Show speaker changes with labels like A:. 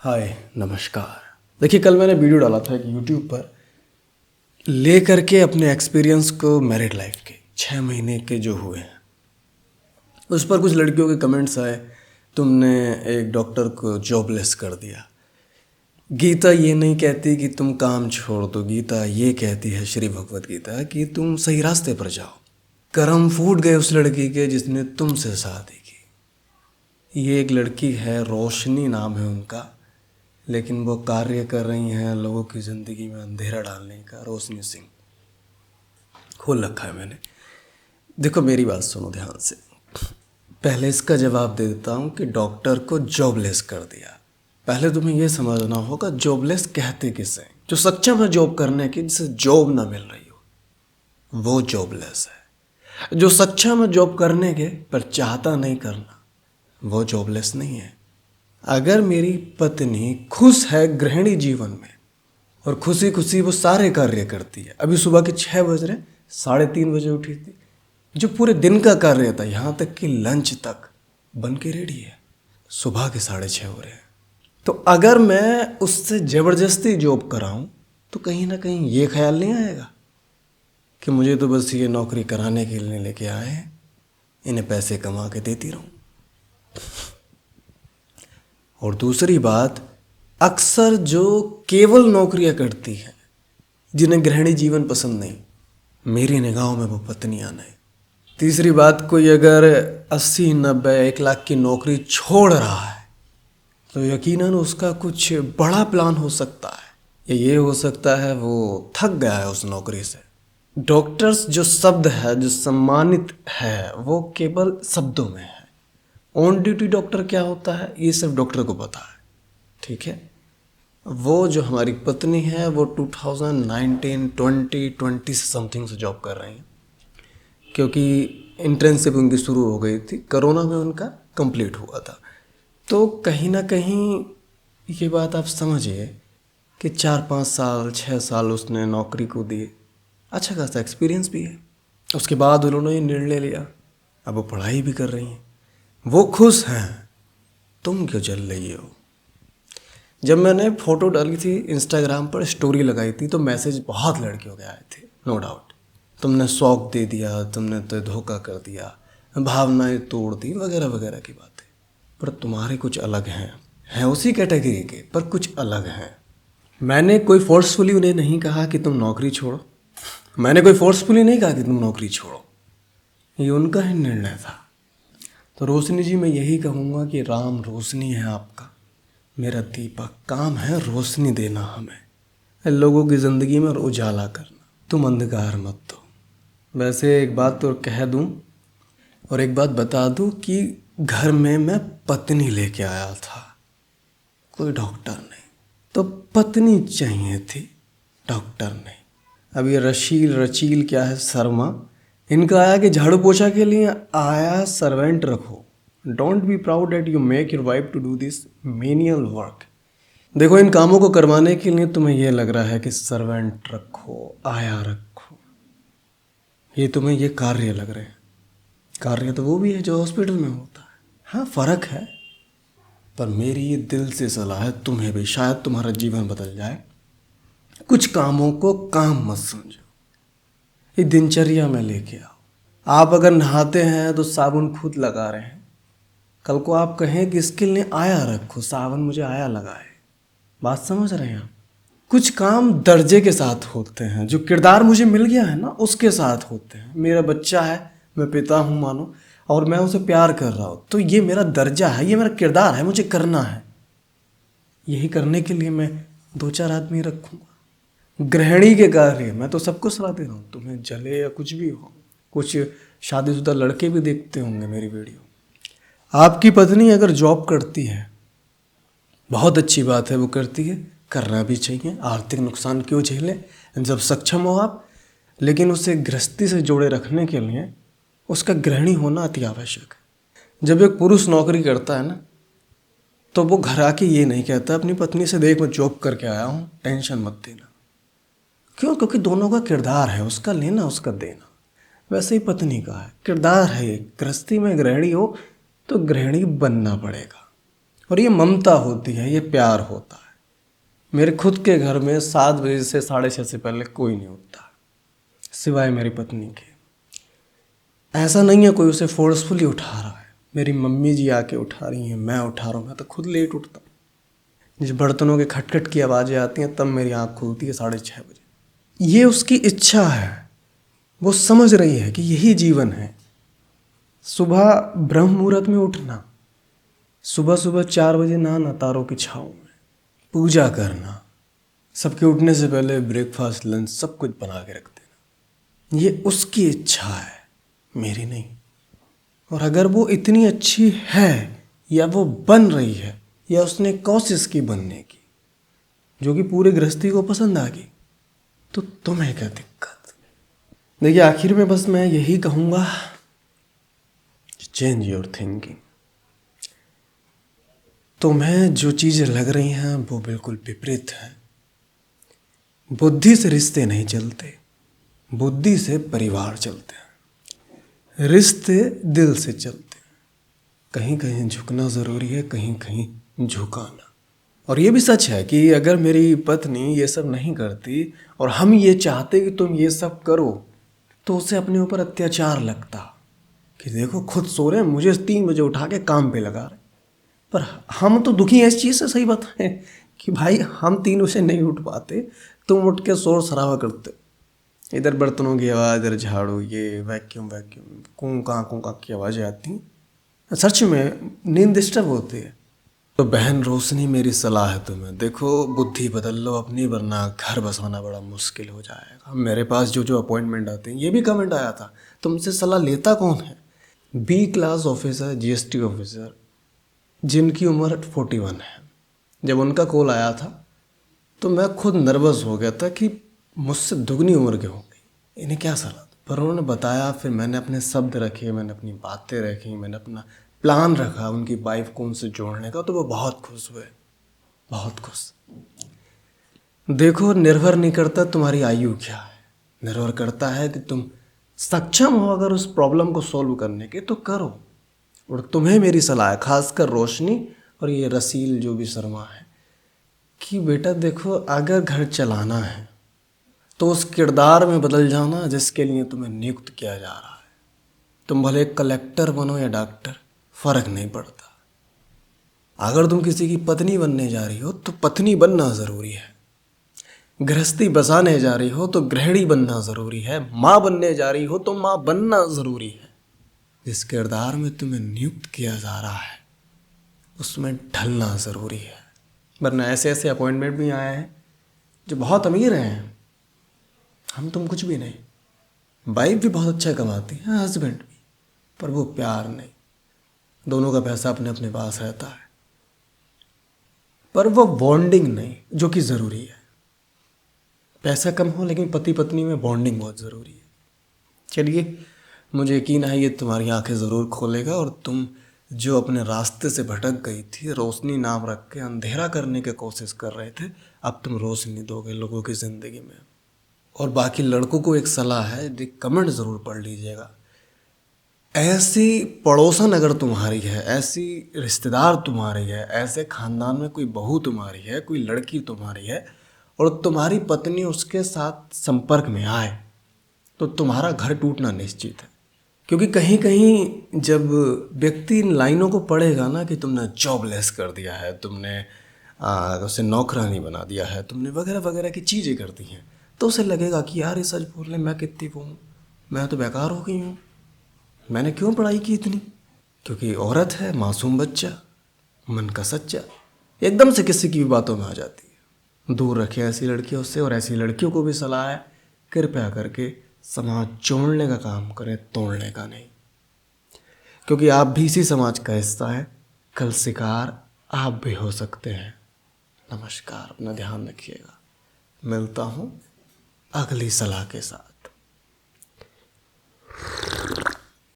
A: हाय नमस्कार। देखिए, कल मैंने वीडियो डाला था एक यूट्यूब पर ले करके अपने एक्सपीरियंस को मैरिड लाइफ के 6 महीने के जो हुए हैं। उस पर कुछ लड़कियों के कमेंट्स आए, तुमने एक डॉक्टर को जॉबलेस कर दिया। गीता ये नहीं कहती कि तुम काम छोड़ दो, गीता ये कहती है, श्री भगवत गीता, कि तुम सही रास्ते पर जाओ। कर्म फूट गए उस लड़की के जिसने तुमसे शादी की। ये एक लड़की है, रोशनी नाम है उनका, लेकिन वो कार्य कर रही हैं लोगों की ज़िंदगी में अंधेरा डालने का। रोशनी सिंह खोल रखा है मैंने। देखो, मेरी बात सुनो ध्यान से। पहले इसका जवाब दे देता हूँ कि डॉक्टर को जॉबलेस कर दिया। पहले तुम्हें यह समझना होगा जॉबलेस कहते किसे। जो सक्षम है जॉब करने की, जिसे जॉब ना मिल रही हो, वो जॉबलेस है। जो सक्षम है जॉब करने के पर चाहता नहीं करना, वो जॉबलेस नहीं है। अगर मेरी पत्नी खुश है गृहिणी जीवन में और खुशी खुशी वो सारे कार्य करती है, अभी सुबह के 6 बज रहे, 3:30 बजे उठी थी, जो पूरे दिन का कार्य था यहाँ तक कि लंच तक बन के रेडी है, सुबह के 6:30 हो रहे हैं। तो अगर मैं उससे ज़बरदस्ती जॉब कराऊं तो कहीं ना कहीं ये ख्याल नहीं आएगा कि मुझे तो बस ये नौकरी कराने के लिए लेके आए हैं, इन्हें पैसे कमा के देती रहूं। और दूसरी बात, अक्सर जो केवल नौकरियां करती हैं, जिन्हें गृहिणी जीवन पसंद नहीं, मेरी निगाहों में वो पत्नियां नहीं। तीसरी बात, कोई अगर 80, 90, 1 लाख की नौकरी छोड़ रहा है तो यकीनन उसका कुछ बड़ा प्लान हो सकता है, या ये हो सकता है वो थक गया है उस नौकरी से। डॉक्टर्स जो शब्द है, जो सम्मानित है, वो केवल शब्दों में है। ऑन ड्यूटी डॉक्टर क्या होता है ये सिर्फ डॉक्टर को पता है, ठीक है। वो जो हमारी पत्नी है वो 2019, 2020 से समथिंग से जॉब कर रही हैं, क्योंकि इंटर्नशिप उनकी शुरू हो गई थी, कोरोना में उनका कंप्लीट हुआ था। तो कहीं ना कहीं ये बात आप समझिए कि 4-5 साल 6 साल उसने नौकरी को दिए, अच्छा खासा एक्सपीरियंस भी है। उसके बाद उन्होंने ये निर्णय लिया, अब वो पढ़ाई भी कर रही हैं, वो खुश हैं, तुम क्यों जल रही हो। जब मैंने फ़ोटो डाली थी इंस्टाग्राम पर, स्टोरी लगाई थी, तो मैसेज बहुत लड़कियों के आए थे, नो डाउट। तुमने शौक दे दिया, तुमने तो धोखा कर दिया, भावनाएं तोड़ दी, वगैरह वगैरह की बातें। पर तुम्हारे कुछ अलग हैं उसी कैटेगरी के, पर कुछ अलग हैं। मैंने कोई फोर्सफुली उन्हें नहीं कहा कि तुम नौकरी छोड़ो, मैंने कोई फोर्सफुली नहीं कहा कि तुम नौकरी छोड़ो, ये उनका ही निर्णय था। तो रोशनी जी, मैं यही कहूँगा कि राम रोशनी है आपका, मेरा दीपक, काम है रोशनी देना हमें, लोगों की ज़िंदगी में उजाला करना, तुम अंधकार मत दो। वैसे एक बात तो कह दूँ और एक बात बता दूँ कि घर में मैं पत्नी लेके आया था, कोई डॉक्टर नहीं। तो पत्नी चाहिए थी, डॉक्टर नहीं। अब ये रशील रचील क्या है, शर्मा, इनका आया कि झाड़ू पोछा के लिए आया, सर्वेंट रखो। Don't be proud that you make your wife to do this menial work. देखो, इन कामों को करवाने के लिए तुम्हें यह लग रहा है कि सर्वेंट रखो, आया रखो, ये तुम्हें ये कार्य लग रहे हैं। कार्य तो वो भी है जो हॉस्पिटल में होता है। हाँ, फ़र्क है, पर मेरी ये दिल से सलाह है तुम्हें भी, शायद तुम्हारा जीवन बदल जाए। कुछ कामों को काम मत समझो, ये दिनचर्या में लेके आओ। आप अगर नहाते हैं तो साबुन खुद लगा रहे हैं, कल को आप कहें कि इसके लिए आया रखो, साबुन मुझे आया लगाए। बात समझ रहे हैं आप? कुछ काम दर्जे के साथ होते हैं, जो किरदार मुझे मिल गया है ना उसके साथ होते हैं। मेरा बच्चा है, मैं पिता हूँ मानो, और मैं उसे प्यार कर रहा हूँ, तो ये मेरा दर्जा है, ये मेरा किरदार है, मुझे करना है। यही करने के लिए मैं 2-4 आदमी रखूँगा। गृहिणी के कार्य मैं तो सबको सलाह दे रहा हूँ, तुम्हें जले या कुछ भी हो। कुछ शादीशुदा लड़के भी देखते होंगे मेरी वीडियो। आपकी पत्नी अगर जॉब करती है, बहुत अच्छी बात है, वो करती है, करना भी चाहिए। आर्थिक नुकसान क्यों झेलें जब सक्षम हो आप। लेकिन उसे गृहस्थी से जोड़े रखने के लिए उसका गृहिणी होना अति आवश्यक है। जब एक पुरुष नौकरी करता है ना, तो वो घर आके ये नहीं कहता अपनी पत्नी से, देख मैं जॉब करके आया हूँ, टेंशन मत देना। क्यों? क्योंकि दोनों का किरदार है, उसका लेना उसका देना। वैसे ही पत्नी का है, किरदार है। गृहस्थी में गृहिणी हो तो गृहिणी बनना पड़ेगा, और ये ममता होती है, ये प्यार होता है। मेरे खुद के घर में 7 बजे से 6:30 से पहले कोई नहीं उठता, सिवाय मेरी पत्नी के। ऐसा नहीं है कोई उसे फोर्सफुली उठा रहा है, मेरी मम्मी जी आके उठा रही हैं, मैं उठा रहा हूँ। मैं तो खुद लेट उठता हूँ। जिस बर्तनों के खटखट की आवाज़ें आती हैं तब मेरी आँख खुलती है 6:30 बजे। ये उसकी इच्छा है, वो समझ रही है कि यही जीवन है। सुबह ब्रह्म मुहूर्त में उठना, सुबह सुबह 4 बजे नहाना तारों की छाँव में, पूजा करना, सबके उठने से पहले ब्रेकफास्ट लंच सब कुछ बना के रख देना, ये उसकी इच्छा है, मेरी नहीं। और अगर वो इतनी अच्छी है या वो बन रही है या उसने कोशिश की बनने की जो कि पूरे गृहस्थी को पसंद आ गई, तो तुम्हें क्या दिक्कत। देखिए आखिर में बस मैं यही कहूँगा, चेंज योर थिंकिंग। तुम्हें जो चीज़ें लग रही हैं वो बिल्कुल विपरीत है। बुद्धि से रिश्ते नहीं चलते, बुद्धि से परिवार चलते हैं। रिश्ते दिल से चलते हैं। कहीं कहीं झुकना ज़रूरी है, कहीं कहीं झुकाना। और ये भी सच है कि अगर मेरी पत्नी ये सब नहीं करती और हम ये चाहते कि तुम ये सब करो, तो उसे अपने ऊपर अत्याचार लगता कि देखो खुद सो रहे हैं, मुझे 3 बजे उठा के काम पे लगा रहे। पर हम तो दुखी हैं इस चीज़ से, सही बताएं, कि भाई हम 3 बजे नहीं उठ पाते, तुम उठ के शोर शराबा करते, इधर बर्तनों की आवाज़, इधर झाड़ू, ये वैक्यूम कूं की आवाज़ें आती हैं। सच में नींद डिस्टर्ब होती है। तो बहन रोशनी, मेरी सलाह है तुम्हें, देखो बुद्धि बदल लो अपनी, वरना घर बसाना बड़ा मुश्किल हो जाएगा। मेरे पास जो जो अपॉइंटमेंट आते हैं, ये भी कमेंट आया था, तुमसे सलाह लेता कौन है? B class officer, GST officer, जिनकी उम्र 41 है। जब उनका कॉल आया था तो मैं खुद नर्वस हो गया था कि मुझसे दुगनी उम्र के हो गई, इन्हें क्या सलाह। पर उन्होंने बताया, फिर मैंने अपने शब्द रखे, मैंने अपनी बातें रखी, मैंने अपना प्लान रखा उनकी वाइफ को उनसे जोड़ने का, तो वो बहुत खुश हुए, बहुत खुश। देखो निर्भर नहीं करता तुम्हारी आयु क्या है, निर्भर करता है कि तुम सक्षम हो अगर उस प्रॉब्लम को सॉल्व करने के, तो करो। और तुम्हें मेरी सलाह है, खासकर रोशनी और ये रसील जो भी शर्मा है, कि बेटा देखो अगर घर चलाना है तो उस किरदार में बदल जाना जिसके लिए तुम्हें नियुक्त किया जा रहा है। तुम भले कलेक्टर बनो या डॉक्टर, फर्क नहीं पड़ता। अगर तुम किसी की पत्नी बनने जा रही हो तो पत्नी बनना ज़रूरी है। गृहस्थी बसाने जा रही हो तो गृहिणी बनना ज़रूरी है। माँ बनने जा रही हो तो माँ बनना ज़रूरी है। जिस किरदार में तुम्हें नियुक्त किया जा रहा है उसमें ढलना ज़रूरी है। वरना ऐसे ऐसे अपॉइंटमेंट भी आए हैं जो बहुत अमीर हैं, हम तुम कुछ भी नहीं। वाइफ भी बहुत अच्छा कमाती है, हस्बैंड भी, पर वो प्यार नहीं। दोनों का पैसा अपने अपने पास रहता है, पर वो बॉन्डिंग नहीं जो कि ज़रूरी है। पैसा कम हो लेकिन पति पत्नी में बॉन्डिंग बहुत ज़रूरी है। चलिए, मुझे यकीन है ये तुम्हारी आंखें ज़रूर खोलेगा और तुम जो अपने रास्ते से भटक गई थी, रोशनी नाम रख के अंधेरा करने की कोशिश कर रहे थे, अब तुम रोशनी दोगे लोगों की ज़िंदगी में। और बाकी लड़कों को एक सलाह है, कमेंट ज़रूर पढ़ लीजिएगा। ऐसी पड़ोसन अगर तुम्हारी है, ऐसी रिश्तेदार तुम्हारी है, ऐसे खानदान में कोई बहू तुम्हारी है, कोई लड़की तुम्हारी है और तुम्हारी पत्नी उसके साथ संपर्क में आए, तो तुम्हारा घर टूटना निश्चित है। क्योंकि कहीं कहीं जब व्यक्ति इन लाइनों को पढ़ेगा ना कि तुमने जॉबलेस कर दिया है, तुमने उसे नौकरानी बना दिया है, तुमने वगैरह वगैरह की चीज़ें कर दी हैं, तो उसे लगेगा कि यार ये सच बोल रहे, मैं कितनी वो हूँ, मैं तो बेकार हो गई हूँ, मैंने क्यों पढ़ाई की इतनी। क्योंकि औरत है, मासूम बच्चा, मन का सच्चा, एकदम से किसी की भी बातों में आ जाती है। दूर रखें ऐसी लड़कियों से। और ऐसी लड़कियों को भी सलाह है, कृपया करके समाज जोड़ने का काम करें, तोड़ने का नहीं। क्योंकि आप भी इसी समाज का हिस्सा है, कल शिकार आप भी हो सकते हैं। नमस्कार, अपना ध्यान रखिएगा। मिलता हूँ अगली सलाह के साथ।